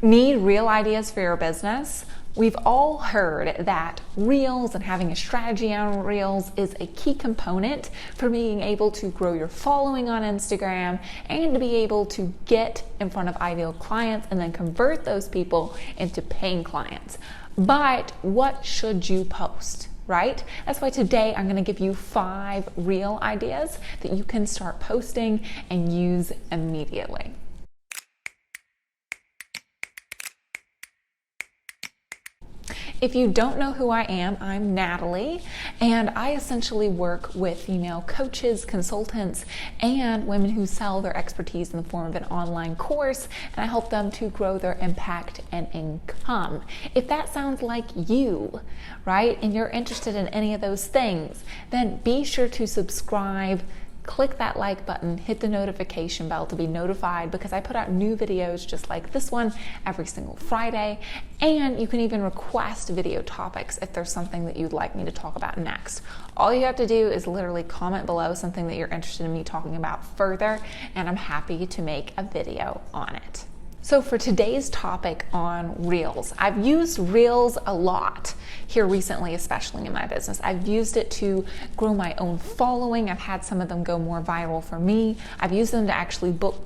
Need real ideas for your business? We've all heard that Reels and having a strategy on Reels is a key component for being able to grow your following on Instagram and to be able to get in front of ideal clients and then convert those people into paying clients. But what should you post? Right? That's why today I'm going to give you 5 Reel ideas that you can start posting and use immediately. If you don't know who I am, I'm Natalie, and I essentially work with female coaches, consultants, and women who sell their expertise in the form of an online course, and I help them to grow their impact and income. If that sounds like you, right, and you're interested in any of those things, then be sure to subscribe. Click that like button, hit the notification bell to be notified because I put out new videos just like this one every single Friday. And you can even request video topics if there's something that you'd like me to talk about next. All you have to do is literally comment below something that you're interested in me talking about further, and I'm happy to make a video on it. So for today's topic on Reels, I've used Reels a lot here recently, especially in my business. I've used it to grow my own following. I've had some of them go more viral for me. I've used them to actually book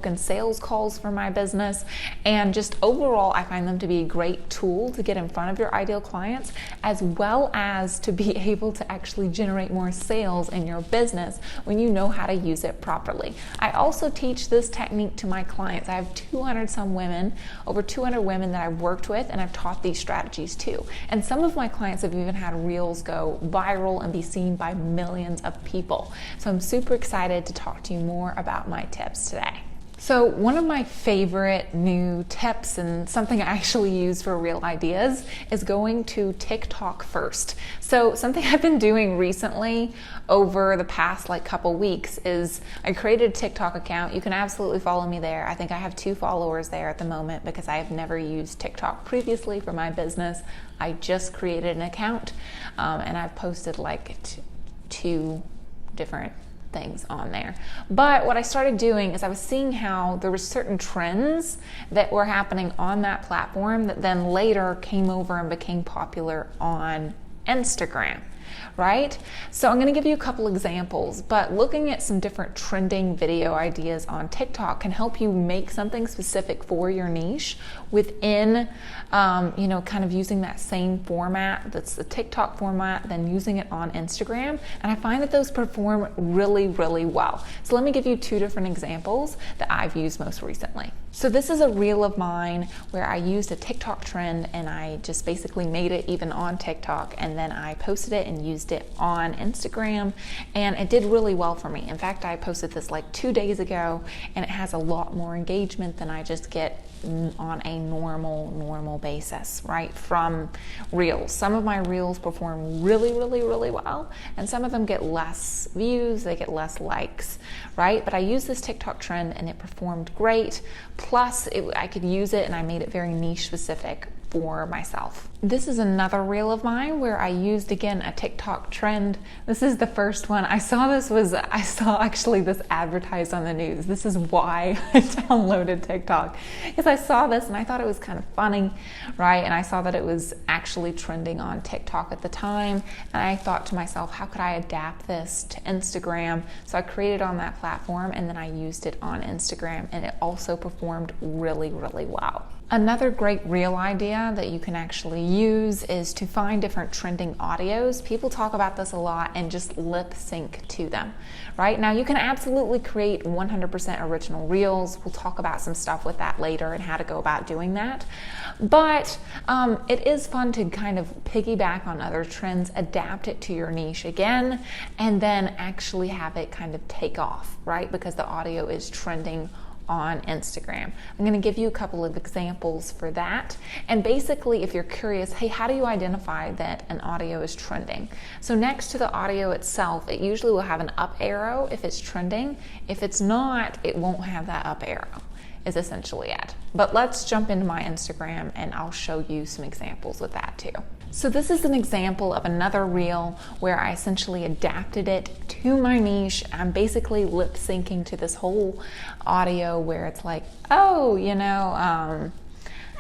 and sales calls for my business. And just overall, I find them to be a great tool to get in front of your ideal clients, as well as to be able to actually generate more sales in your business when you know how to use it properly. I also teach this technique to my clients. I have 200 some women, over 200 women that I've worked with, and I've taught these strategies too. And some of my clients have even had Reels go viral and be seen by millions of people. So I'm super excited to talk to you more about my tips today. So one of my favorite new tips and something I actually use for Reel ideas is going to TikTok first. So something I've been doing recently over the past couple weeks is I created a TikTok account. You can absolutely follow me there. I think I have 2 followers there at the moment because I have never used TikTok previously for my business. I just created an account and I've posted 2 different things on there. But what I started doing is I was seeing how there were certain trends that were happening on that platform that then later came over and became popular on Instagram, right? So I'm going to give you a couple examples, but looking at some different trending video ideas on TikTok can help you make something specific for your niche within, kind of using that same format that's the TikTok format, then using it on Instagram. And I find that those perform really, really well. So let me give you 2 different examples that I've used most recently. So this is a reel of mine where I used a TikTok trend and I just basically made it even on TikTok, and then I posted it and used it on Instagram, and it did really well for me. In fact, I posted this 2 days ago, and it has a lot more engagement than I just get on a normal basis, right, from Reels. Some of my Reels perform really, really, really well, and some of them get less views, they get less likes, right? But I used this TikTok trend and it performed great. Plus, I could use it and I made it very niche specific for myself. This is another reel of mine where I used, again, a TikTok trend. This is the first one. I saw actually this advertised on the news. This is why I downloaded TikTok, because I saw this and I thought it was kind of funny, right? And I saw that it was actually trending on TikTok at the time. And I thought to myself, how could I adapt this to Instagram? So I created on that platform and then I used it on Instagram, and it also performed really, really well. Another great reel idea that you can actually use is to find different trending audios. People talk about this a lot and just lip sync to them, right? Now you can absolutely create 100% original reels. We'll talk about some stuff with that later and how to go about doing that. But it is fun to kind of piggyback on other trends, adapt it to your niche again, and then actually have it kind of take off, right? Because the audio is trending on Instagram. I'm going to give you a couple of examples for that. And basically, if you're curious, hey, how do you identify that an audio is trending? So next to the audio itself, it usually will have an up arrow if it's trending. If it's not, it won't have that up arrow, is essentially it. But let's jump into my Instagram and I'll show you some examples with that too. So this is an example of another reel where I essentially adapted it to my niche. I'm basically lip syncing to this whole audio where it's like, oh,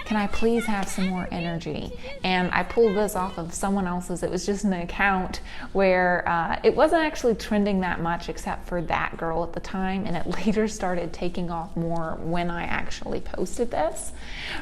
can I please have some more energy? And I pulled this off of someone else's. It was just an account where it wasn't actually trending that much except for that girl at the time, and it later started taking off more when I actually posted this,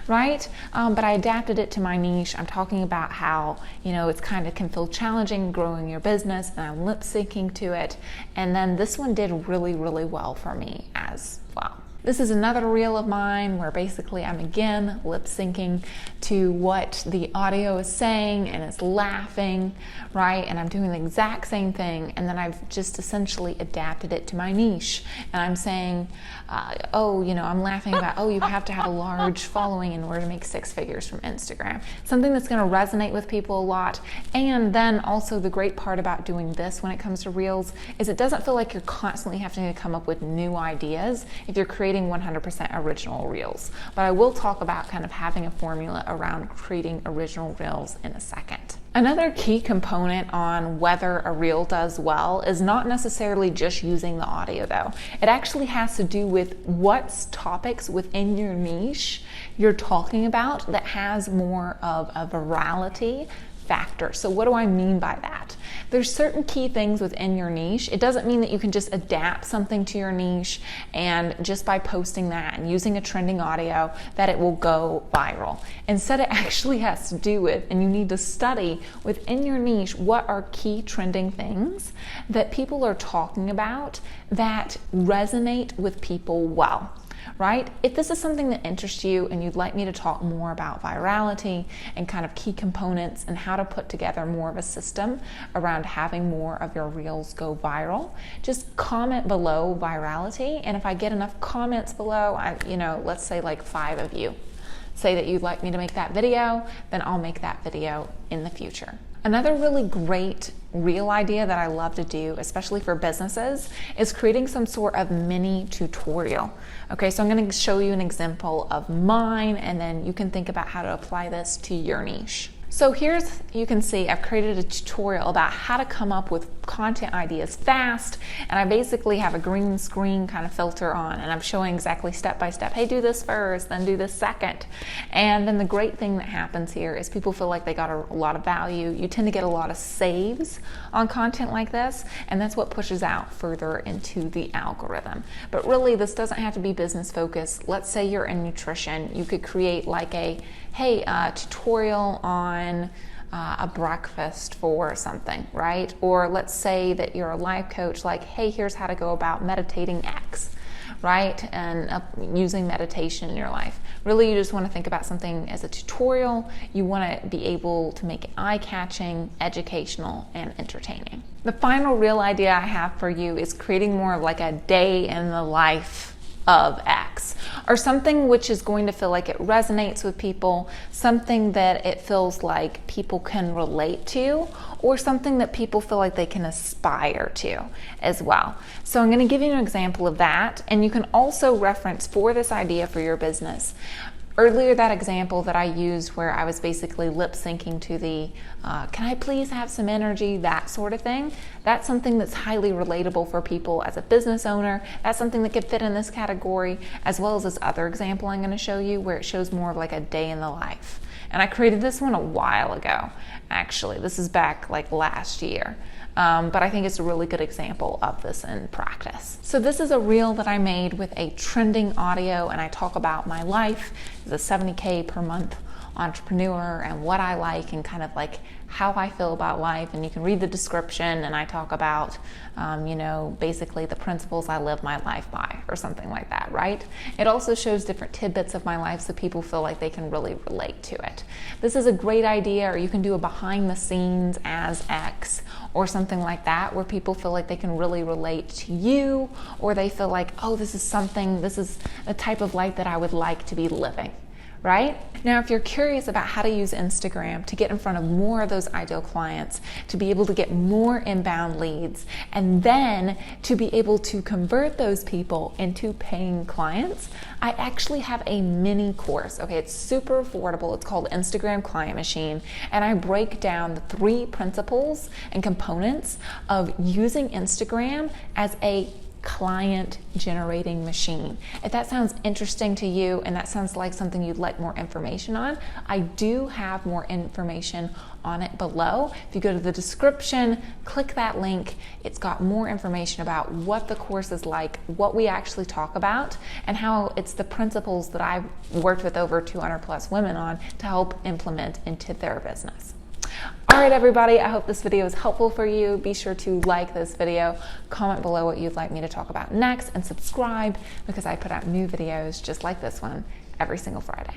right? But I adapted it to my niche. I'm talking about how, it's kind of can feel challenging growing your business, and I'm lip syncing to it. And then this one did really, really well for me as well. This is another reel of mine where basically I'm again lip syncing to what the audio is saying, and it's laughing, right? And I'm doing the exact same thing, and then I've just essentially adapted it to my niche. And I'm saying, I'm laughing about, you have to have a large following in order to make 6 figures from Instagram. Something that's going to resonate with people a lot. And then also the great part about doing this when it comes to reels is it doesn't feel like you're constantly having to come up with new ideas if you're creating 100% original reels. But I will talk about kind of having a formula around creating original reels in a second. Another key component on whether a reel does well is not necessarily just using the audio though. It actually has to do with what topics within your niche you're talking about that has more of a virality factor. So what do I mean by that? There's certain key things within your niche. It doesn't mean that you can just adapt something to your niche and just by posting that and using a trending audio that it will go viral. Instead, it actually has to do with, and you need to study within your niche, what are key trending things that people are talking about that resonate with people well. Right? If this is something that interests you and you'd like me to talk more about virality and kind of key components and how to put together more of a system around having more of your reels go viral, just comment below virality. And if I get enough comments below, let's say like 5 of you say that you'd like me to make that video, then I'll make that video in the future. Another really great reel idea that I love to do, especially for businesses, is creating some sort of mini tutorial. Okay, so I'm going to show you an example of mine, and then you can think about how to apply this to your niche. So you can see I've created a tutorial about how to come up with content ideas fast, and I basically have a green screen kind of filter on, and I'm showing exactly step by step, hey, do this first, then do this second. And then the great thing that happens here is people feel like they got a lot of value. You tend to get a lot of saves on content like this, and that's what pushes out further into the algorithm. But really, this doesn't have to be business focused. Let's say you're in nutrition. You could create like a tutorial on a breakfast for something, right? Or let's say that you're a life coach, like, hey, here's how to go about meditating X, right? And using meditation in your life. Really, you just want to think about something as a tutorial. You want to be able to make it eye-catching, educational, and entertaining. The final reel idea I have for you is creating more of like a day in the life of X, or something which is going to feel like it resonates with people, something that it feels like people can relate to, or something that people feel like they can aspire to as well. So I'm going to give you an example of that, and you can also reference for this idea for your business. Earlier, that example that I used where I was basically lip syncing to the can I please have some energy, that sort of thing, that's something that's highly relatable for people as a business owner. That's something that could fit in this category, as well as this other example I'm going to show you where it shows more of like a day in the life. And I created this one a while ago, actually. This is back like last year. But I think it's a really good example of this in practice. So this is a reel that I made with a trending audio, and I talk about my life as a 70K per month entrepreneur and what I like and kind of like how I feel about life. And you can read the description, and I talk about, basically the principles I live my life by, or something like that, right? It also shows different tidbits of my life so people feel like they can really relate to it. This is a great idea, or you can do a behind the scenes as X or something like that, where people feel like they can really relate to you, or they feel like, oh, this is a type of life that I would like to be living. Right? Now, if you're curious about how to use Instagram to get in front of more of those ideal clients, to be able to get more inbound leads, and then to be able to convert those people into paying clients, I actually have a mini course. Okay, it's super affordable. It's called Instagram Client Machine, and I break down the 3 principles and components of using Instagram as a client generating machine. If that sounds interesting to you and that sounds like something you'd like more information on, I do have more information on it below. If you go to the description, click that link. It's got more information about what the course is like, what we actually talk about, and how it's the principles that I've worked with over 200 plus women on to help implement into their business. All right, everybody, I hope this video is helpful for you. Be sure to like this video, comment below what you'd like me to talk about next, and subscribe because I put out new videos just like this one every single Friday.